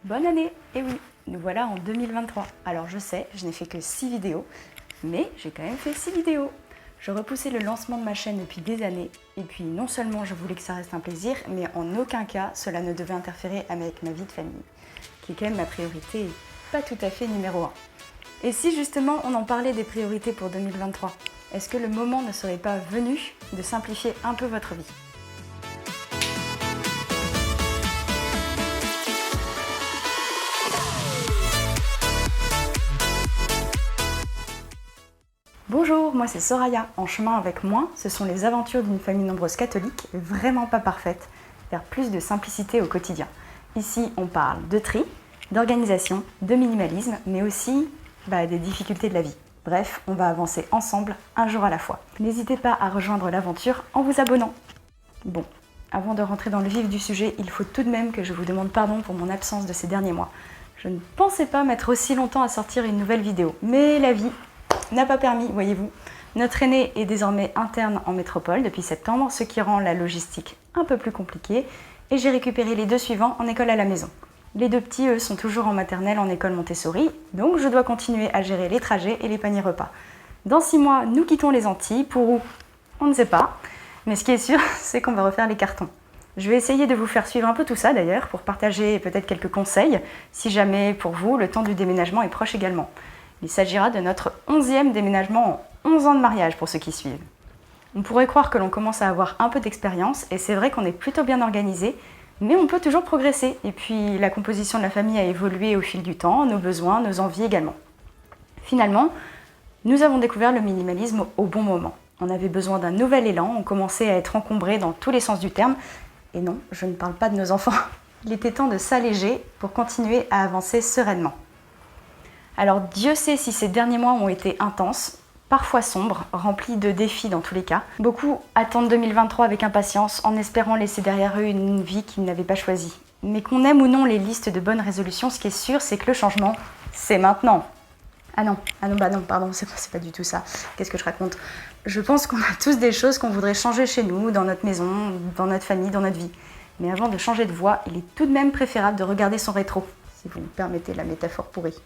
Bonne année! Et oui, nous voilà en 2023. Alors je sais, je n'ai fait que 6 vidéos, mais j'ai quand même fait 6 vidéos. Je repoussais le lancement de ma chaîne depuis des années, et puis non seulement je voulais que ça reste un plaisir, mais en aucun cas cela ne devait interférer avec ma vie de famille, qui est quand même ma priorité et pas tout à fait numéro 1. Et si justement on en parlait des priorités pour 2023, est-ce que le moment ne serait pas venu de simplifier un peu votre vie? Bonjour, moi c'est Soraya. En chemin avec moi, ce sont les aventures d'une famille nombreuse catholique, vraiment pas parfaite, vers plus de simplicité au quotidien. Ici, on parle de tri, d'organisation, de minimalisme, mais aussi des difficultés de la vie. Bref, on va avancer ensemble, un jour à la fois. N'hésitez pas à rejoindre l'aventure en vous abonnant. Bon, avant de rentrer dans le vif du sujet, il faut tout de même que je vous demande pardon pour mon absence de ces derniers mois. Je ne pensais pas mettre aussi longtemps à sortir une nouvelle vidéo, mais la vie n'a pas permis, voyez-vous. Notre aîné est désormais interne en métropole depuis septembre, ce qui rend la logistique un peu plus compliquée, et j'ai récupéré les deux suivants en école à la maison. Les deux petits, eux, sont toujours en maternelle en école Montessori, donc je dois continuer à gérer les trajets et les paniers repas. Dans 6 mois, nous quittons les Antilles, pour où? On ne sait pas, mais ce qui est sûr, c'est qu'on va refaire les cartons. Je vais essayer de vous faire suivre un peu tout ça d'ailleurs, pour partager peut-être quelques conseils, si jamais pour vous, le temps du déménagement est proche également. Il s'agira de notre 11e déménagement en 11 ans de mariage pour ceux qui suivent. On pourrait croire que l'on commence à avoir un peu d'expérience, et c'est vrai qu'on est plutôt bien organisé, mais on peut toujours progresser. Et puis la composition de la famille a évolué au fil du temps, nos besoins, nos envies également. Finalement, nous avons découvert le minimalisme au bon moment. On avait besoin d'un nouvel élan, on commençait à être encombré dans tous les sens du terme. Et non, je ne parle pas de nos enfants. Il était temps de s'alléger pour continuer à avancer sereinement. Alors Dieu sait si ces derniers mois ont été intenses, parfois sombres, remplis de défis dans tous les cas. Beaucoup attendent 2023 avec impatience en espérant laisser derrière eux une vie qu'ils n'avaient pas choisie. Mais qu'on aime ou non les listes de bonnes résolutions, ce qui est sûr, c'est que le changement, c'est maintenant. Pardon, c'est pas du tout ça. Qu'est-ce que je raconte? Je pense qu'on a tous des choses qu'on voudrait changer chez nous, dans notre maison, dans notre famille, dans notre vie. Mais avant de changer de voie, il est tout de même préférable de regarder son rétro, si vous me permettez la métaphore pourrie.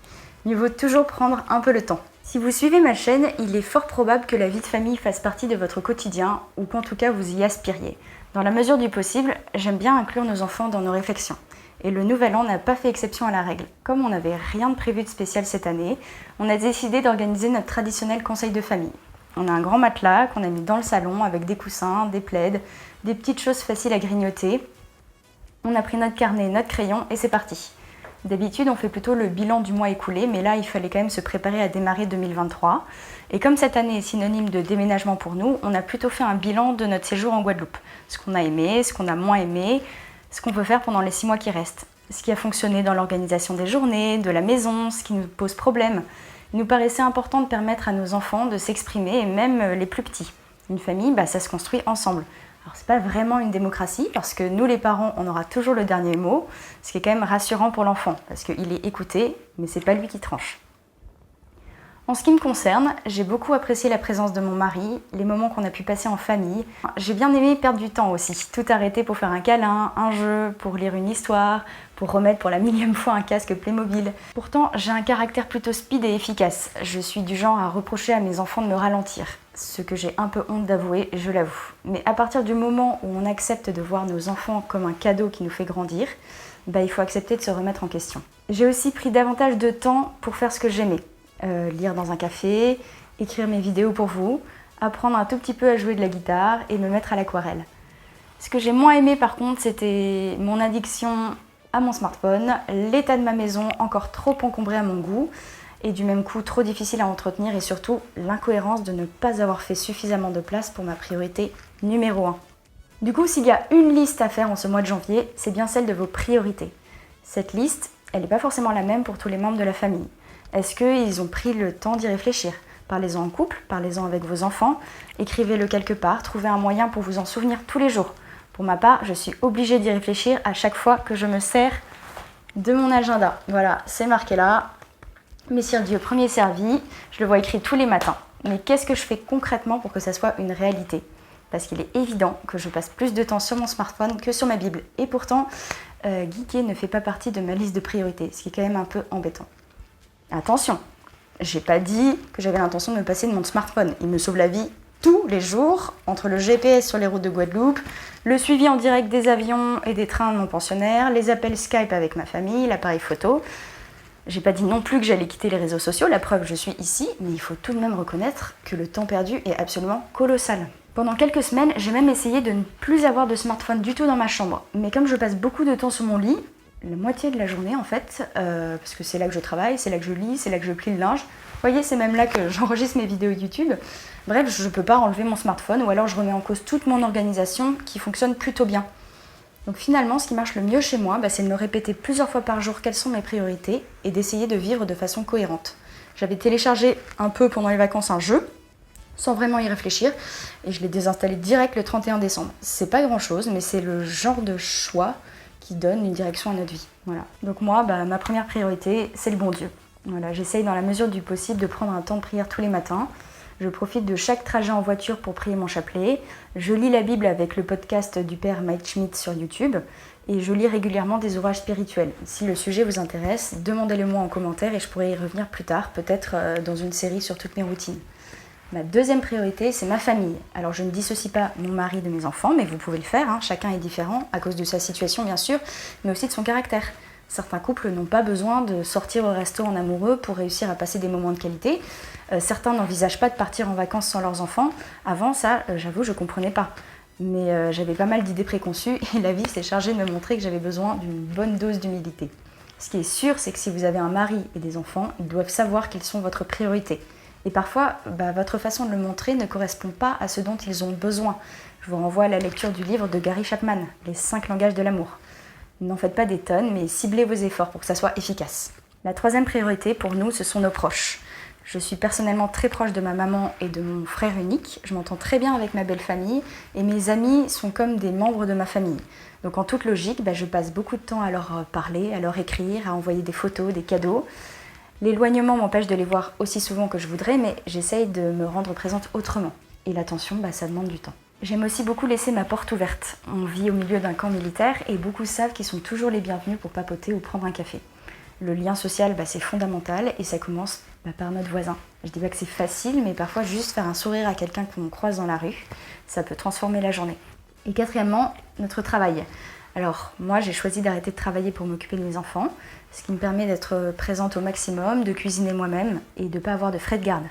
Mieux vaut toujours prendre un peu le temps. Si vous suivez ma chaîne, il est fort probable que la vie de famille fasse partie de votre quotidien, ou qu'en tout cas vous y aspiriez. Dans la mesure du possible, j'aime bien inclure nos enfants dans nos réflexions. Et le nouvel an n'a pas fait exception à la règle. Comme on n'avait rien de prévu de spécial cette année, on a décidé d'organiser notre traditionnel conseil de famille. On a un grand matelas qu'on a mis dans le salon avec des coussins, des plaids, des petites choses faciles à grignoter. On a pris notre carnet, notre crayon et c'est parti. D'habitude, on fait plutôt le bilan du mois écoulé, mais là, il fallait quand même se préparer à démarrer 2023. Et comme cette année est synonyme de déménagement pour nous, on a plutôt fait un bilan de notre séjour en Guadeloupe. Ce qu'on a aimé, ce qu'on a moins aimé, ce qu'on peut faire pendant les 6 mois qui restent. Ce qui a fonctionné dans l'organisation des journées, de la maison, ce qui nous pose problème. Il nous paraissait important de permettre à nos enfants de s'exprimer, et même les plus petits. Une famille, ça se construit ensemble. Alors c'est pas vraiment une démocratie parce que nous les parents on aura toujours le dernier mot, ce qui est quand même rassurant pour l'enfant parce qu'il est écouté mais c'est pas lui qui tranche. En ce qui me concerne, j'ai beaucoup apprécié la présence de mon mari, les moments qu'on a pu passer en famille. J'ai bien aimé perdre du temps aussi, tout arrêter pour faire un câlin, un jeu, pour lire une histoire, pour remettre pour la millième fois un casque Playmobil. Pourtant, j'ai un caractère plutôt speed et efficace. Je suis du genre à reprocher à mes enfants de me ralentir. Ce que j'ai un peu honte d'avouer, je l'avoue. Mais à partir du moment où on accepte de voir nos enfants comme un cadeau qui nous fait grandir, il faut accepter de se remettre en question. J'ai aussi pris davantage de temps pour faire ce que j'aimais. Lire dans un café, écrire mes vidéos pour vous, apprendre un tout petit peu à jouer de la guitare et me mettre à l'aquarelle. Ce que j'ai moins aimé par contre, c'était mon addiction à mon smartphone, l'état de ma maison encore trop encombré à mon goût et du même coup trop difficile à entretenir et surtout l'incohérence de ne pas avoir fait suffisamment de place pour ma priorité numéro 1. Du coup, s'il y a une liste à faire en ce mois de janvier, c'est bien celle de vos priorités. Cette liste, elle n'est pas forcément la même pour tous les membres de la famille. Est-ce qu'ils ont pris le temps d'y réfléchir? Parlez-en en couple, parlez-en avec vos enfants, écrivez-le quelque part, trouvez un moyen pour vous en souvenir tous les jours. Pour ma part, je suis obligée d'y réfléchir à chaque fois que je me sers de mon agenda. Voilà, c'est marqué là. Messire Dieu, premier servi, je le vois écrit tous les matins. Mais qu'est-ce que je fais concrètement pour que ça soit une réalité? Parce qu'il est évident que je passe plus de temps sur mon smartphone que sur ma Bible. Et pourtant, geeker ne fait pas partie de ma liste de priorités, ce qui est quand même un peu embêtant. Attention, j'ai pas dit que j'avais l'intention de me passer de mon smartphone. Il me sauve la vie tous les jours, entre le GPS sur les routes de Guadeloupe, le suivi en direct des avions et des trains de mon pensionnaire, les appels Skype avec ma famille, l'appareil photo. J'ai pas dit non plus que j'allais quitter les réseaux sociaux, la preuve, je suis ici, mais il faut tout de même reconnaître que le temps perdu est absolument colossal. Pendant quelques semaines, j'ai même essayé de ne plus avoir de smartphone du tout dans ma chambre. Mais comme je passe beaucoup de temps sur mon lit, la moitié de la journée en fait, parce que c'est là que je travaille, c'est là que je lis, c'est là que je plie le linge. Vous voyez, c'est même là que j'enregistre mes vidéos YouTube. Bref, je peux pas enlever mon smartphone ou alors je remets en cause toute mon organisation qui fonctionne plutôt bien. Donc finalement, ce qui marche le mieux chez moi, c'est de me répéter plusieurs fois par jour quelles sont mes priorités et d'essayer de vivre de façon cohérente. J'avais téléchargé un peu pendant les vacances un jeu, sans vraiment y réfléchir, et je l'ai désinstallé direct le 31 décembre. C'est pas grand chose, mais c'est le genre de choix qui donne une direction à notre vie. Voilà. Donc moi, ma première priorité, c'est le bon Dieu. Voilà, j'essaye dans la mesure du possible de prendre un temps de prière tous les matins. Je profite de chaque trajet en voiture pour prier mon chapelet. Je lis la Bible avec le podcast du père Mike Schmidt sur YouTube. Et je lis régulièrement des ouvrages spirituels. Si le sujet vous intéresse, demandez-le-moi en commentaire et je pourrai y revenir plus tard, peut-être dans une série sur toutes mes routines. Ma deuxième priorité, c'est ma famille. Alors je ne dissocie pas mon mari de mes enfants, mais vous pouvez le faire, chacun est différent, à cause de sa situation bien sûr, mais aussi de son caractère. Certains couples n'ont pas besoin de sortir au resto en amoureux pour réussir à passer des moments de qualité. Certains n'envisagent pas de partir en vacances sans leurs enfants. Avant ça, j'avoue, je ne comprenais pas. Mais j'avais pas mal d'idées préconçues et la vie s'est chargée de me montrer que j'avais besoin d'une bonne dose d'humilité. Ce qui est sûr, c'est que si vous avez un mari et des enfants, ils doivent savoir qu'ils sont votre priorité. Et parfois, votre façon de le montrer ne correspond pas à ce dont ils ont besoin. Je vous renvoie à la lecture du livre de Gary Chapman, Les 5 langages de l'amour. N'en faites pas des tonnes, mais ciblez vos efforts pour que ça soit efficace. La troisième priorité pour nous, ce sont nos proches. Je suis personnellement très proche de ma maman et de mon frère unique. Je m'entends très bien avec ma belle famille et mes amis sont comme des membres de ma famille. Donc en toute logique, je passe beaucoup de temps à leur parler, à leur écrire, à envoyer des photos, des cadeaux. L'éloignement m'empêche de les voir aussi souvent que je voudrais, mais j'essaye de me rendre présente autrement. Et l'attention, ça demande du temps. J'aime aussi beaucoup laisser ma porte ouverte. On vit au milieu d'un camp militaire et beaucoup savent qu'ils sont toujours les bienvenus pour papoter ou prendre un café. Le lien social, c'est fondamental et ça commence par notre voisin. Je dis pas que c'est facile, mais parfois juste faire un sourire à quelqu'un qu'on croise dans la rue, ça peut transformer la journée. Et quatrièmement, notre travail. Alors moi, j'ai choisi d'arrêter de travailler pour m'occuper de mes enfants, ce qui me permet d'être présente au maximum, de cuisiner moi-même et de ne pas avoir de frais de garde.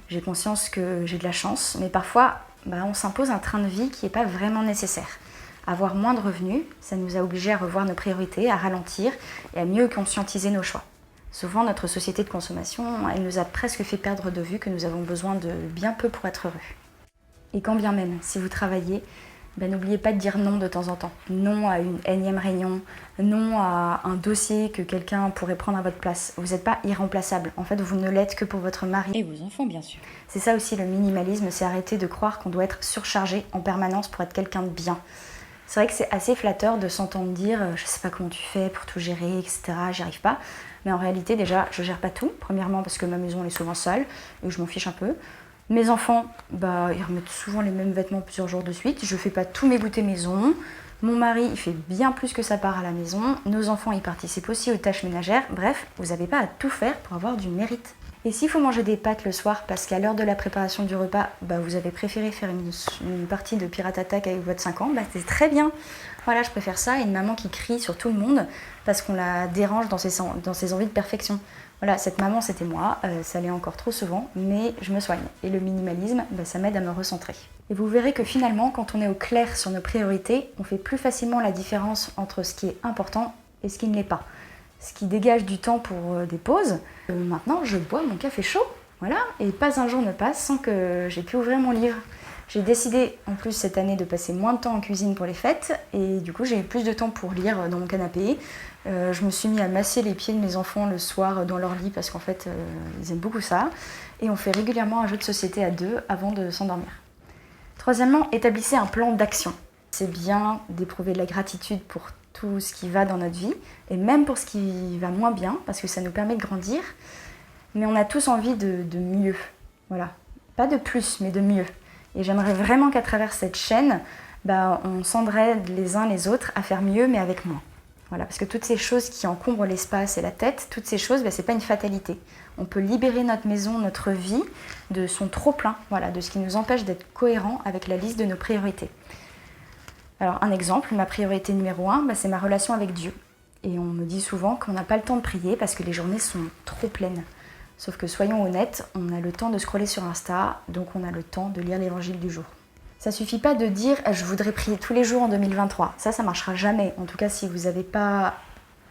J'ai conscience que j'ai de la chance, mais parfois, on s'impose un train de vie qui n'est pas vraiment nécessaire. Avoir moins de revenus, ça nous a obligés à revoir nos priorités, à ralentir et à mieux conscientiser nos choix. Souvent, notre société de consommation, elle nous a presque fait perdre de vue que nous avons besoin de bien peu pour être heureux. Et quand bien même, si vous travaillez, n'oubliez pas de dire non de temps en temps. Non à une énième réunion, non à un dossier que quelqu'un pourrait prendre à votre place. Vous n'êtes pas irremplaçable. En fait, vous ne l'êtes que pour votre mari. Et vos enfants, bien sûr. C'est ça aussi le minimalisme, c'est arrêter de croire qu'on doit être surchargé en permanence pour être quelqu'un de bien. C'est vrai que c'est assez flatteur de s'entendre dire « je sais pas comment tu fais pour tout gérer, etc. J'y arrive pas ». Mais en réalité, déjà, je gère pas tout. Premièrement parce que ma maison elle est souvent sale et je m'en fiche un peu. Mes enfants, ils remettent souvent les mêmes vêtements plusieurs jours de suite. Je fais pas tous mes goûters maison. Mon mari, il fait bien plus que sa part à la maison. Nos enfants, ils participent aussi aux tâches ménagères. Bref, vous n'avez pas à tout faire pour avoir du mérite. Et s'il faut manger des pâtes le soir parce qu'à l'heure de la préparation du repas, vous avez préféré faire une partie de Pirate Attack avec votre 5 ans, c'est très bien. Voilà, je préfère ça et une maman qui crie sur tout le monde parce qu'on la dérange dans ses envies de perfection. Voilà, cette maman, c'était moi, ça l'est encore trop souvent, mais je me soigne. Et le minimalisme, ça m'aide à me recentrer. Et vous verrez que finalement, quand on est au clair sur nos priorités, on fait plus facilement la différence entre ce qui est important et ce qui ne l'est pas. Ce qui dégage du temps pour des pauses. Maintenant, je bois mon café chaud, voilà, et pas un jour ne passe sans que j'ai pu ouvrir mon livre. J'ai décidé en plus cette année de passer moins de temps en cuisine pour les fêtes et du coup j'ai eu plus de temps pour lire dans mon canapé. Je me suis mis à masser les pieds de mes enfants le soir dans leur lit parce qu'en fait ils aiment beaucoup ça. Et on fait régulièrement un jeu de société à deux avant de s'endormir. Troisièmement, établissez un plan d'action. C'est bien d'éprouver de la gratitude pour tout ce qui va dans notre vie et même pour ce qui va moins bien parce que ça nous permet de grandir. Mais on a tous envie de mieux. Voilà. Pas de plus, mais de mieux. Et j'aimerais vraiment qu'à travers cette chaîne, on s'entraide les uns les autres à faire mieux, mais avec moins. Voilà, parce que toutes ces choses qui encombrent l'espace et la tête, toutes ces choses, c'est pas une fatalité. On peut libérer notre maison, notre vie de son trop-plein, voilà, de ce qui nous empêche d'être cohérent avec la liste de nos priorités. Alors un exemple, ma priorité numéro 1, c'est ma relation avec Dieu. Et on me dit souvent qu'on n'a pas le temps de prier parce que les journées sont trop pleines. Sauf que soyons honnêtes, on a le temps de scroller sur Insta, donc on a le temps de lire l'évangile du jour. Ça suffit pas de dire « je voudrais prier tous les jours en 2023 ». Ça marchera jamais, en tout cas si vous n'avez pas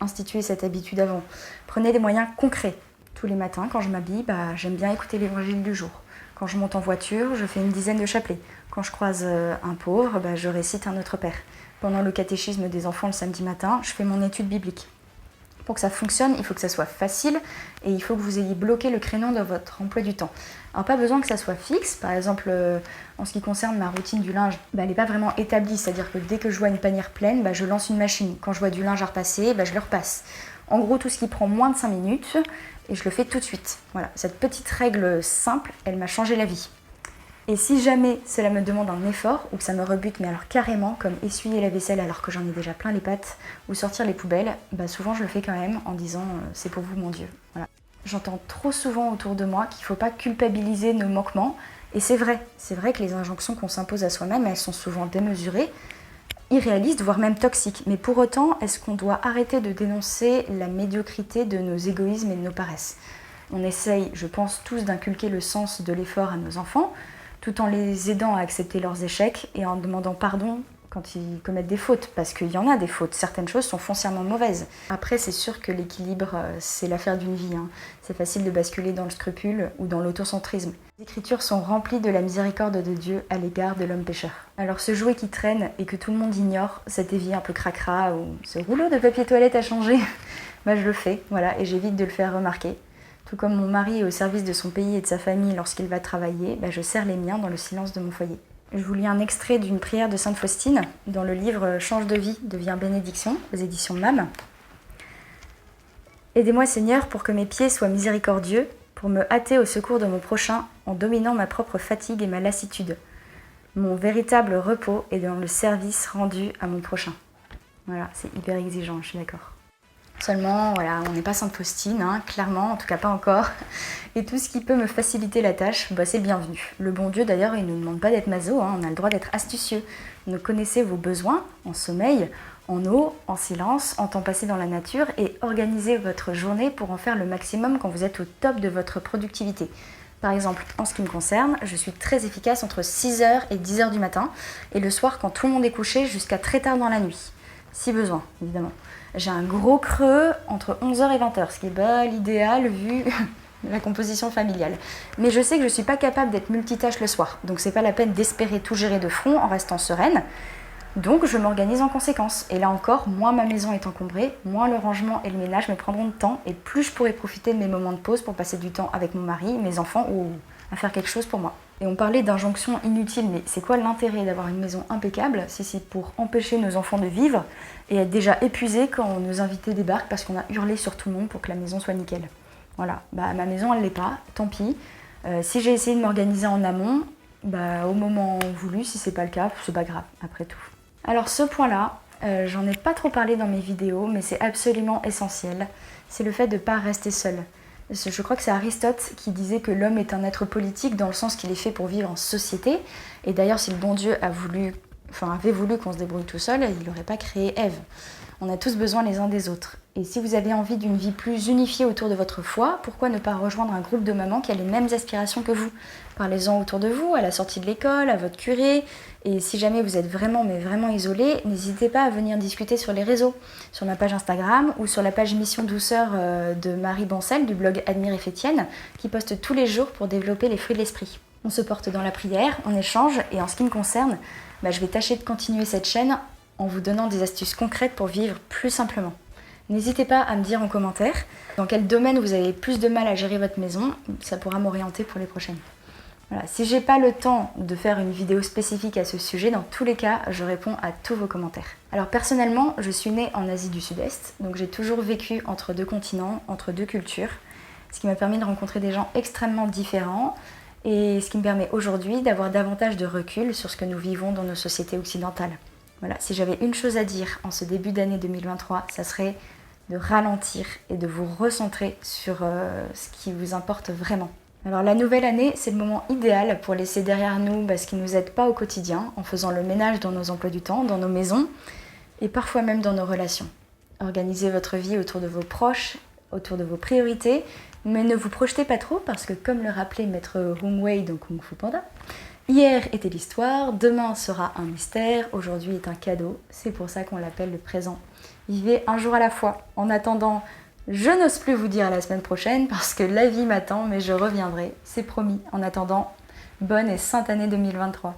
institué cette habitude avant. Prenez des moyens concrets. Tous les matins, quand je m'habille, j'aime bien écouter l'évangile du jour. Quand je monte en voiture, je fais une dizaine de chapelets. Quand je croise un pauvre, je récite un Notre Père. Pendant le catéchisme des enfants le samedi matin, je fais mon étude biblique. Pour que ça fonctionne, il faut que ça soit facile et il faut que vous ayez bloqué le créneau dans votre emploi du temps. Alors pas besoin que ça soit fixe, par exemple en ce qui concerne ma routine du linge, elle n'est pas vraiment établie, c'est-à-dire que dès que je vois une panière pleine, je lance une machine. Quand je vois du linge à repasser, je le repasse. En gros, tout ce qui prend moins de 5 minutes, et je le fais tout de suite. Voilà, cette petite règle simple, elle m'a changé la vie. Et si jamais cela me demande un effort, ou que ça me rebute, mais alors carrément, comme essuyer la vaisselle alors que j'en ai déjà plein les pattes, ou sortir les poubelles, souvent je le fais quand même en disant c'est pour vous mon Dieu. Voilà. J'entends trop souvent autour de moi qu'il ne faut pas culpabiliser nos manquements, et c'est vrai que les injonctions qu'on s'impose à soi-même, elles sont souvent démesurées, irréalistes, voire même toxiques. Mais pour autant, est-ce qu'on doit arrêter de dénoncer la médiocrité de nos égoïsmes et de nos paresses ? On essaye, je pense, tous d'inculquer le sens de l'effort à nos enfants, tout en les aidant à accepter leurs échecs et en demandant pardon quand ils commettent des fautes, parce qu'il y en a des fautes, certaines choses sont foncièrement mauvaises. Après, c'est sûr que l'équilibre, c'est l'affaire d'une vie. C'est facile de basculer dans le scrupule ou dans l'autocentrisme. Les Écritures sont remplies de la miséricorde de Dieu à l'égard de l'homme pécheur. Alors ce jouet qui traîne et que tout le monde ignore, cette évier un peu cracra ou ce rouleau de papier toilette à changer, je le fais, voilà, et j'évite de le faire remarquer. Tout comme mon mari est au service de son pays et de sa famille lorsqu'il va travailler, je sers les miens dans le silence de mon foyer. Je vous lis un extrait d'une prière de Sainte Faustine dans le livre Change de vie, devient bénédiction, aux éditions MAM. Aidez-moi Seigneur pour que mes pieds soient miséricordieux, pour me hâter au secours de mon prochain en dominant ma propre fatigue et ma lassitude. Mon véritable repos est dans le service rendu à mon prochain. Voilà, c'est hyper exigeant, je suis d'accord. Seulement, voilà, on n'est pas Sainte Faustine, clairement, en tout cas pas encore. Et tout ce qui peut me faciliter la tâche, c'est le bienvenu. Le bon Dieu, d'ailleurs, il ne nous demande pas d'être maso, on a le droit d'être astucieux. Donc connaissez vos besoins en sommeil, en eau, en silence, en temps passé dans la nature et organisez votre journée pour en faire le maximum quand vous êtes au top de votre productivité. Par exemple, en ce qui me concerne, je suis très efficace entre 6h et 10h du matin et le soir quand tout le monde est couché jusqu'à très tard dans la nuit. Si besoin, évidemment. J'ai un gros creux entre 11h et 20h, ce qui n'est pas l'idéal vu la composition familiale. Mais je sais que je ne suis pas capable d'être multitâche le soir, donc c'est pas la peine d'espérer tout gérer de front en restant sereine. Donc je m'organise en conséquence. Et là encore, moins ma maison est encombrée, moins le rangement et le ménage me prendront de temps, et plus je pourrai profiter de mes moments de pause pour passer du temps avec mon mari, mes enfants ou à faire quelque chose pour moi. Et on parlait d'injonctions inutiles, mais c'est quoi l'intérêt d'avoir une maison impeccable si c'est pour empêcher nos enfants de vivre et être déjà épuisés quand nos invités débarquent parce qu'on a hurlé sur tout le monde pour que la maison soit nickel. Voilà, ma maison elle l'est pas, tant pis. Si j'ai essayé de m'organiser en amont, au moment voulu, si c'est pas le cas, c'est pas grave, après tout. Alors ce point-là, j'en ai pas trop parlé dans mes vidéos, mais c'est absolument essentiel. C'est le fait de ne pas rester seul. Je crois que c'est Aristote qui disait que l'homme est un être politique dans le sens qu'il est fait pour vivre en société. Et d'ailleurs, si le bon Dieu avait voulu qu'on se débrouille tout seul, il n'aurait pas créé Ève. On a tous besoin les uns des autres. Et si vous avez envie d'une vie plus unifiée autour de votre foi, pourquoi ne pas rejoindre un groupe de mamans qui a les mêmes aspirations que vous ? Parlez-en autour de vous, à la sortie de l'école, à votre curé. Et si jamais vous êtes vraiment isolé, n'hésitez pas à venir discuter sur les réseaux, sur ma page Instagram ou sur la page Mission Douceur de Marie Bancel du blog Admire et Fétienne, qui poste tous les jours pour développer les fruits de l'esprit. On se porte dans la prière, on échange, et en ce qui me concerne, je vais tâcher de continuer cette chaîne en vous donnant des astuces concrètes pour vivre plus simplement. N'hésitez pas à me dire en commentaire dans quel domaine vous avez plus de mal à gérer votre maison, ça pourra m'orienter pour les prochaines. Voilà. Si j'ai pas le temps de faire une vidéo spécifique à ce sujet, dans tous les cas, je réponds à tous vos commentaires. Alors personnellement, je suis née en Asie du Sud-Est, donc j'ai toujours vécu entre deux continents, entre deux cultures, ce qui m'a permis de rencontrer des gens extrêmement différents et ce qui me permet aujourd'hui d'avoir davantage de recul sur ce que nous vivons dans nos sociétés occidentales. Voilà, si j'avais une chose à dire en ce début d'année 2023, ça serait de ralentir et de vous recentrer sur ce qui vous importe vraiment. Alors la nouvelle année, c'est le moment idéal pour laisser derrière nous ce qui ne nous aide pas au quotidien, en faisant le ménage dans nos emplois du temps, dans nos maisons et parfois même dans nos relations. Organisez votre vie autour de vos proches, autour de vos priorités, mais ne vous projetez pas trop parce que comme le rappelait maître Hung Wei dans Kung Fu Panda, hier était l'histoire, demain sera un mystère, aujourd'hui est un cadeau, c'est pour ça qu'on l'appelle le présent. Vivez un jour à la fois. En attendant, je n'ose plus vous dire à la semaine prochaine parce que la vie m'attend, mais je reviendrai, c'est promis. En attendant, bonne et sainte année 2023.